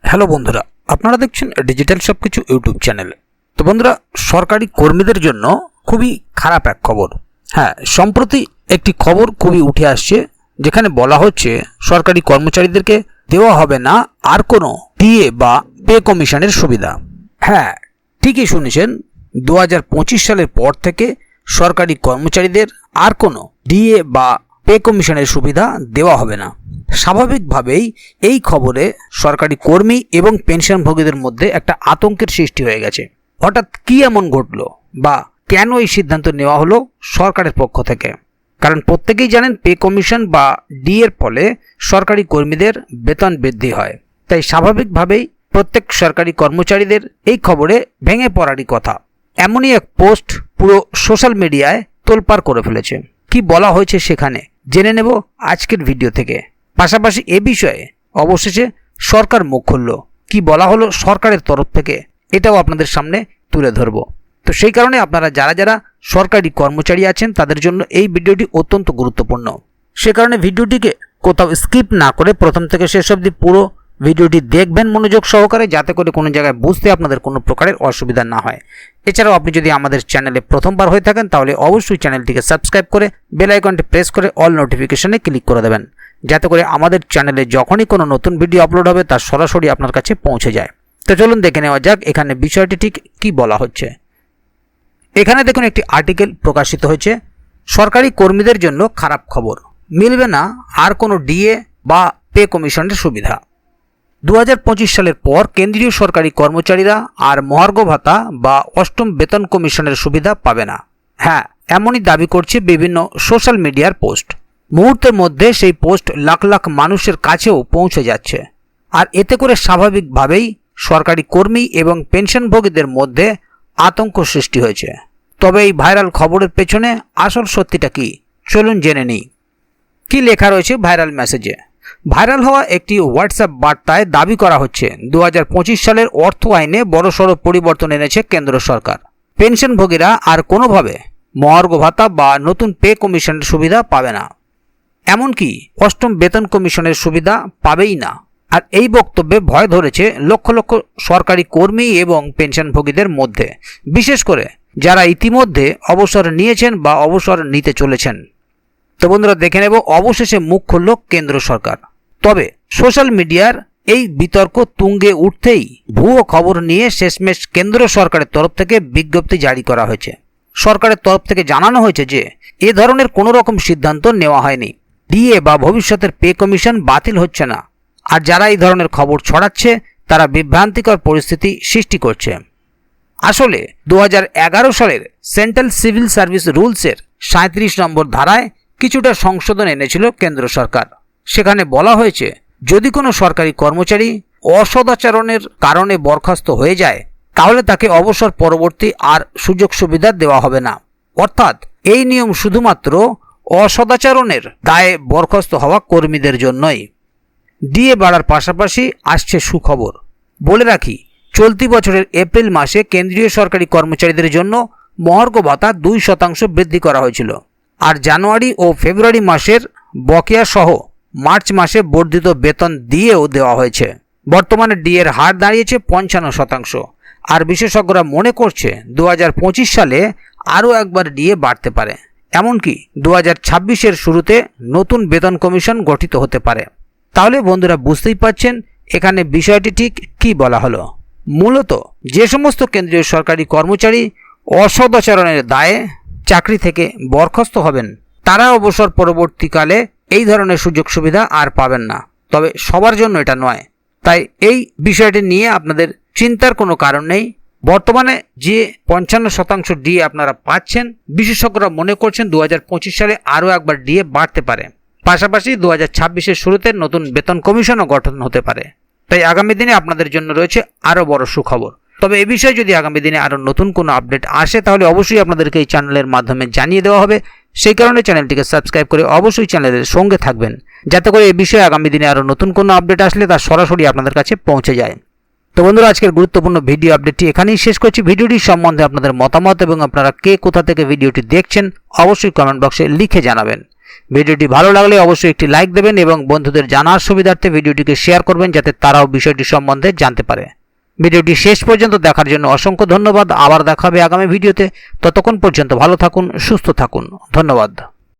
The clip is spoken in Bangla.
হ্যালো বন্ধুরা, আপনারা দেখছেন ডিজিটাল সবকিছু ইউটিউব চ্যানেল। তো বন্ধুরা, সরকারি কর্মীদের জন্য খুবই খারাপ এক খবর। হ্যাঁ, সম্প্রতি একটি খবর খুবই উঠে আসছে, যেখানে বলা হচ্ছে সরকারি কর্মচারীদেরকে দেওয়া হবে না আর কোনো ডিএ বা পে কমিশনের সুবিধা। হ্যাঁ, ঠিকই শুনেছেন, 2025 সালের পর থেকে সরকারি কর্মচারীদের আর কোনো ডিএ বা পে কমিশনের সুবিধা দেওয়া হবে না। স্বাভাবিকভাবেই এই খবরে সরকারি কর্মী এবং পেনশনভোগীদের মধ্যে একটা আতঙ্কের সৃষ্টি হয়ে গেছে। হঠাৎ কি এমন ঘটলো বা কেন এই সিদ্ধান্ত নেওয়া হলো সরকারের পক্ষ থেকে? কারণ প্রত্যেকেই জানেন, পে কমিশন বা ডি এর ফলে সরকারি কর্মীদের বেতন বৃদ্ধি হয়। তাই স্বাভাবিকভাবেই প্রত্যেক সরকারি কর্মচারীদের এই খবরে ভেঙে পড়ারই কথা। এমনই এক পোস্ট পুরো সোশ্যাল মিডিয়ায় তোলপাড় করে ফেলেছে। কি বলা হয়েছে সেখানে জেনে নেব আজকের ভিডিও থেকে। পাশাপাশি এ বিষয়ে অবশেষে সরকার মুখ খুলল, কি বলা হলো সরকারের তরফ থেকে, এটাও আপনাদের সামনে তুলে ধরব। তো সেই কারণে আপনারা যারা সরকারি কর্মচারী আছেন তাদের জন্য এই ভিডিওটি অত্যন্ত গুরুত্বপূর্ণ। সে কারণে ভিডিওটিকে কোথাও স্কিপ না করে প্রথম থেকে শেষ অবধি পুরো ভিডিওটি দেখবেন মনোযোগ সহকারে, যাতে করে কোনো জায়গায় বুঝতে আপনাদের কোনো প্রকারের অসুবিধা না হয়। এছাড়াও আপনি যদি আমাদের চ্যানেলে প্রথমবার হয়ে থাকেন তাহলে অবশ্যই চ্যানেলটিকে সাবস্ক্রাইব করে বেল আইকনটি প্রেস করে অল নোটিফিকেশনে ক্লিক করে দেবেন, যাতে করে আমাদের চ্যানেলে যখনই কোনো নতুন ভিডিও আপলোড হবে তা সরাসরি আপনার কাছে পৌঁছে যায়। তো চলুন দেখে নেওয়া যাক এখানে বিষয়টি ঠিক কি বলা হচ্ছে। এখানে দেখুন, একটি আর্টিকেল প্রকাশিত হয়েছে, সরকারি কর্মীদের জন্য খারাপ খবর, মিলবে না আর কোনো ডিএ বা পে কমিশনের সুবিধা। 2025 সালের পর কেন্দ্রীয় সরকারি কর্মচারীরা আর মহার্ঘ ভাতা বা অষ্টম বেতন কমিশনের সুবিধা পাবে না। হ্যাঁ, এমনই দাবি করছে বিভিন্ন সোশ্যাল মিডিয়ার পোস্ট। মুহূর্তের মধ্যে সেই পোস্ট লাখ লাখ মানুষের কাছেও পৌঁছে যাচ্ছে, আর এতে করে স্বাভাবিকভাবেই সরকারি কর্মী এবং পেনশনভোগীদের মধ্যে আতঙ্ক সৃষ্টি হয়েছে। তবে এই ভাইরাল খবরের পেছনে আসল সত্যিটা কি, চলুন জেনে নিই। কি লেখা রয়েছে ভাইরাল মেসেজে? ভাইরাল হওয়া একটি হোয়াটসঅ্যাপ বার্তায় দাবি করা হচ্ছে 2025 সালের অর্থ আইনে বড়সড় পরিবর্তন এনেছে কেন্দ্র সরকার। পেনশনভোগীরা আর কোনোভাবে মহার্ঘ ভাতা বা নতুন পে কমিশনের সুবিধা পাবে না, এমনকি অষ্টম বেতন কমিশনের সুবিধা পাবেই না। আর এই বক্তব্যে ভয় ধরেছে লক্ষ লক্ষ সরকারি কর্মী এবং পেনশনভোগীদের মধ্যে, বিশেষ করে যারা ইতিমধ্যে অবসর নিয়েছেন বা অবসর নিতে চলেছেন। তো বন্ধুরা, দেখে নেব অবশেষে মুখ খুলল কেন্দ্র সরকার। তবে সোশ্যাল মিডিয়ার এই বিতর্ক তুঙ্গে উঠতেই ভুয়ো খবর নিয়ে শেষমেশ কেন্দ্র সরকারের তরফ থেকে বিজ্ঞপ্তি জারি করা হয়েছে। সরকারের তরফ থেকে জানানো হয়েছে যে এ ধরনের কোনো রকম সিদ্ধান্ত নেওয়া হয়নি। ডিএ বা ভবিষ্যতের পে কমিশন বাতিল হচ্ছে না। আর যারা এই ধরনের খবর ছড়াচ্ছে তারা বিভ্রান্তিকর পরিস্থিতি সৃষ্টি করছে। আসলে 2011 সালের সেন্ট্রাল সিভিল সার্ভিস রুলসের 37 নম্বর ধারায় কিছুটা সংশোধন এনেছিল কেন্দ্র সরকার। সেখানে বলা হয়েছে, যদি কোনো সরকারি কর্মচারী অসদাচরণের কারণে বরখাস্ত হয়ে যায় তাহলে তাকে অবসর পরবর্তী আর সুযোগ সুবিধা দেওয়া হবে না। অর্থাৎ এই নিয়ম শুধুমাত্র অসদাচরণের দায়ে বরখাস্ত হওয়া কর্মীদের জন্যই। ডিএ বাড়ার পাশাপাশি আসছে সুখবর। বলে রাখি, চলতি বছরের এপ্রিল মাসে কেন্দ্রীয় সরকারি কর্মচারীদের জন্য মহার্ঘ ভাতা 2% বৃদ্ধি করা হয়েছিল, আর জানুয়ারি ও ফেব্রুয়ারি মাসের বকেয়া সহ মার্চ মাসে বর্ধিত বেতন দিয়েও দেওয়া হয়েছে। বর্তমানে ডিএর হার দাঁড়িয়েছে 55%, আর বিশেষজ্ঞরা মনে করছে 2025 সালে আরও একবার ডিএ বাড়তে পারে। এমনকি 2026-এর শুরুতে নতুন বেতন কমিশন গঠিত হতে পারে। তাহলে বন্ধুরা, বুঝতেই পারছেন এখানে বিষয়টি ঠিক কি বলা হলো। মূলত যে সমস্ত কেন্দ্রীয় সরকারি কর্মচারী অসদাচরণের দায়ে চাকরি থেকে বরখাস্ত হবেন তারা অবসর পরবর্তীকালে এই ধরনের সুযোগ সুবিধা আর পাবেন না। তবে সবার জন্য এটা নয়, তাই এই বিষয়টি নিয়ে আপনাদের চিন্তার কোনো কারণ নেই। বর্তমানে যে 55% ডিএ আপনারা পাচ্ছেন, বিশেষজ্ঞরা মনে করছেন 2025 সালে আরও একবার ডিএ বাড়তে পারে। পাশাপাশি 2026-এর শুরুতে নতুন বেতন কমিশনও গঠন হতে পারে। তাই আগামী দিনে আপনাদের জন্য রয়েছে আরও বড় সুখবর। তবে এই বিষয়ে যদি আগামী দিনে আরও নতুন কোনো আপডেট আসে তাহলে অবশ্যই আপনাদেরকে এই চ্যানেলের মাধ্যমে জানিয়ে দেওয়া হবে। সেই কারণে চ্যানেলটিকে সাবস্ক্রাইব করে অবশ্যই চ্যানেলের সঙ্গে থাকবেন, যাতে করে এই বিষয়ে আগামী দিনে আরও নতুন কোনো আপডেট আসলে তা সরাসরি আপনাদের কাছে পৌঁছে যায়। তো বন্ধুরা, আজকের গুরুত্বপূর্ণ ভিডিও আপডেটটি এখানেই শেষ করছি। ভিডিওটি সম্বন্ধে আপনাদের মতামত এবং আপনারা কে কোথা থেকে ভিডিওটি দেখছেন অবশ্যই কমেন্ট বক্সে লিখে জানাবেন। ভিডিওটি ভালো লাগলে অবশ্যই একটি লাইক দেবেন এবং বন্ধুদের জানার সুবিধার্থে ভিডিওটিকে শেয়ার করবেন যাতে তারাও বিষয়টি সম্বন্ধে জানতে পারে। ভিডিওটি শেষ পর্যন্ত দেখার জন্য অসংখ্য ধন্যবাদ। আবার দেখা হবে আগামী ভিডিওতে। ততক্ষণ পর্যন্ত ভালো থাকুন, সুস্থ থাকুন। ধন্যবাদ।